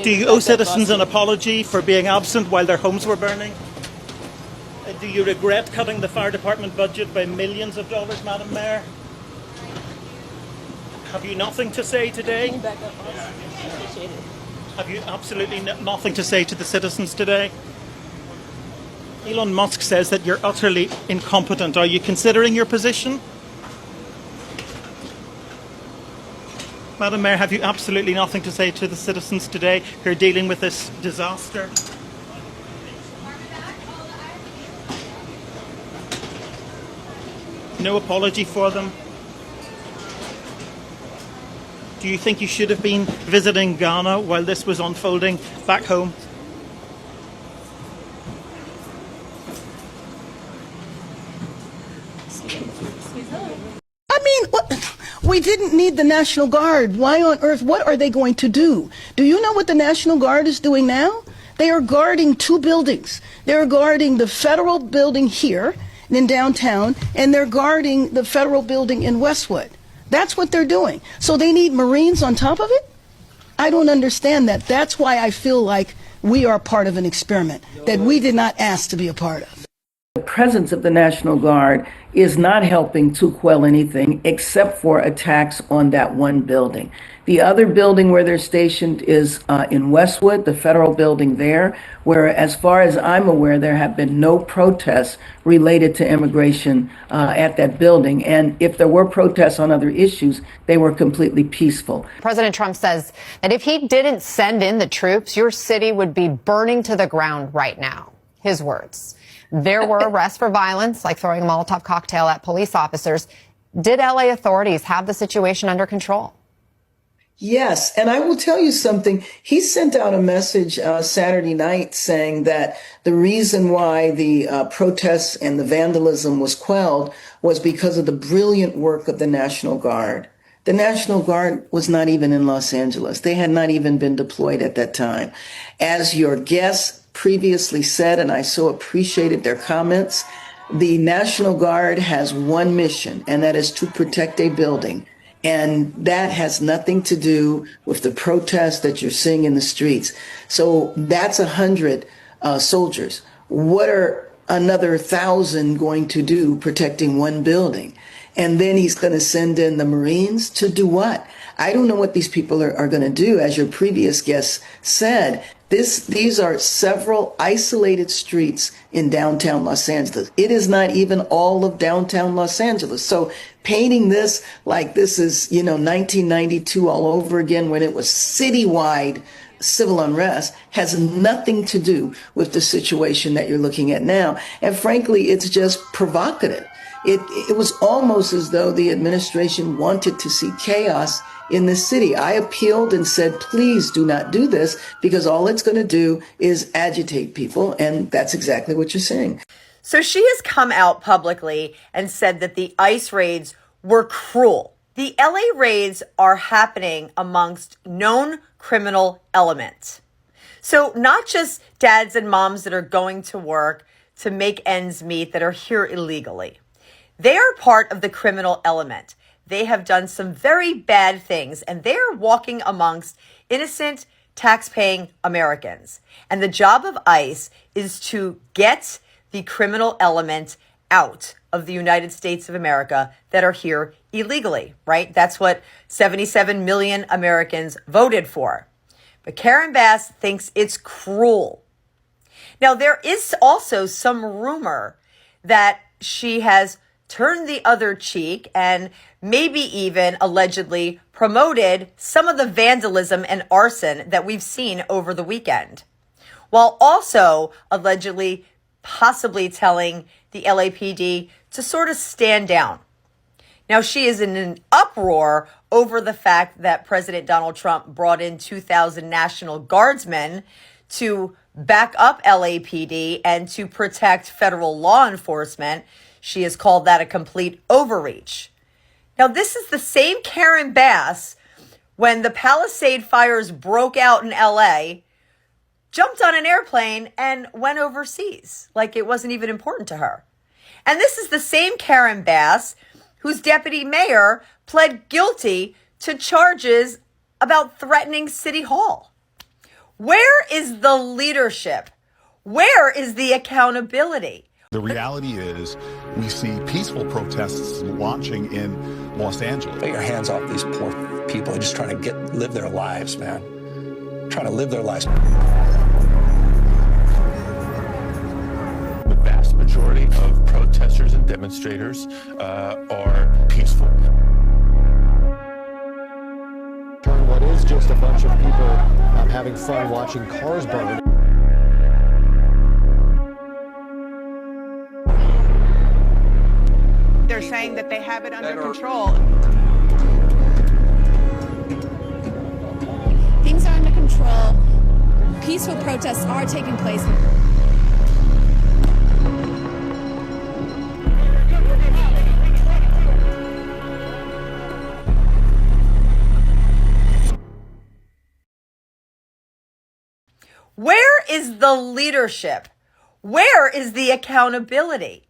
Do you owe citizens an apology for being absent while their homes were burning? Do you regret cutting the fire department budget by millions of dollars, Madam Mayor? Have you nothing to say today? Can you back up, boss? Appreciate it. Have you absolutely nothing to say to the citizens today? Elon Musk says that you're utterly incompetent. Are you considering your position? Madam Mayor, have you absolutely nothing to say to the citizens today who are dealing with this disaster? No apology for them? Do you think you should have been visiting Ghana while this was unfolding back home? I mean, we didn't need the National Guard. Why on earth? What are they going to do? Do you know what the National Guard is doing now? They are guarding two buildings. They're guarding the federal building here in downtown, and they're guarding the federal building in Westwood. That's what they're doing. So they need Marines on top of it? I don't understand that. That's why I feel like we are part of an experiment that we did not ask to be a part of. The presence of the National Guard is not helping to quell anything except for attacks on that one building. The other building where they're stationed is in Westwood, the federal building there, where, as far as I'm aware, there have been no protests related to immigration at that building. And if there were protests on other issues, they were completely peaceful. President Trump says that if he didn't send in the troops, your city would be burning to the ground right now. His words. There were arrests for violence, like throwing a Molotov cocktail at police officers. Did LA authorities have the situation under control? Yes, and I will tell you something. He sent out a message Saturday night saying that the reason why the protests and the vandalism was quelled was because of the brilliant work of the National Guard. The National Guard was not even in Los Angeles. They had not even been deployed at that time. As your guests previously said, and I so appreciated their comments, the National Guard has one mission, and that is to protect a building. And that has nothing to do with the protests that you're seeing in the streets. So that's 100 soldiers. What are another 1,000 going to do protecting one building? And then he's going to send in the Marines to do what? I don't know what these people are going to do. As your previous guest said, these are several isolated streets in downtown Los Angeles. It is not even all of downtown Los Angeles. So painting this like this is, 1992 all over again when it was citywide civil unrest has nothing to do with the situation that you're looking at now. And frankly, it's just provocative. It was almost as though the administration wanted to see chaos in the city. I appealed and said, please do not do this, because all it's going to do is agitate people. And that's exactly what you're saying. So she has come out publicly and said that the ICE raids were cruel. The LA raids are happening amongst known criminal elements. So not just dads and moms that are going to work to make ends meet that are here illegally. They are part of the criminal element. They have done some very bad things, and they are walking amongst innocent, tax-paying Americans. And the job of ICE is to get the criminal element out of the United States of America that are here illegally, right? That's what 77 million Americans voted for. But Karen Bass thinks it's cruel. Now, there is also some rumor that she has turned the other cheek and maybe even allegedly promoted some of the vandalism and arson that we've seen over the weekend, while also allegedly possibly telling the LAPD to sort of stand down. Now, she is in an uproar over the fact that President Donald Trump brought in 2,000 National Guardsmen to back up LAPD and to protect federal law enforcement. She has called that a complete overreach. Now, this is the same Karen Bass, when the Palisade fires broke out in LA, jumped on an airplane and went overseas like it wasn't even important to her. And this is the same Karen Bass whose deputy mayor pled guilty to charges about threatening City Hall. Where is the leadership? Where is the accountability? The reality is we see peaceful protests launching in Los Angeles. Get your hands off these poor people. They're just trying to live their lives, man. Trying to live their lives. The vast majority of protesters and demonstrators are peaceful. Turn what is just a bunch of people having fun watching cars burn. They're saying that they have it under control. Things are under control. Peaceful protests are taking place. Where is the leadership? Where is the accountability?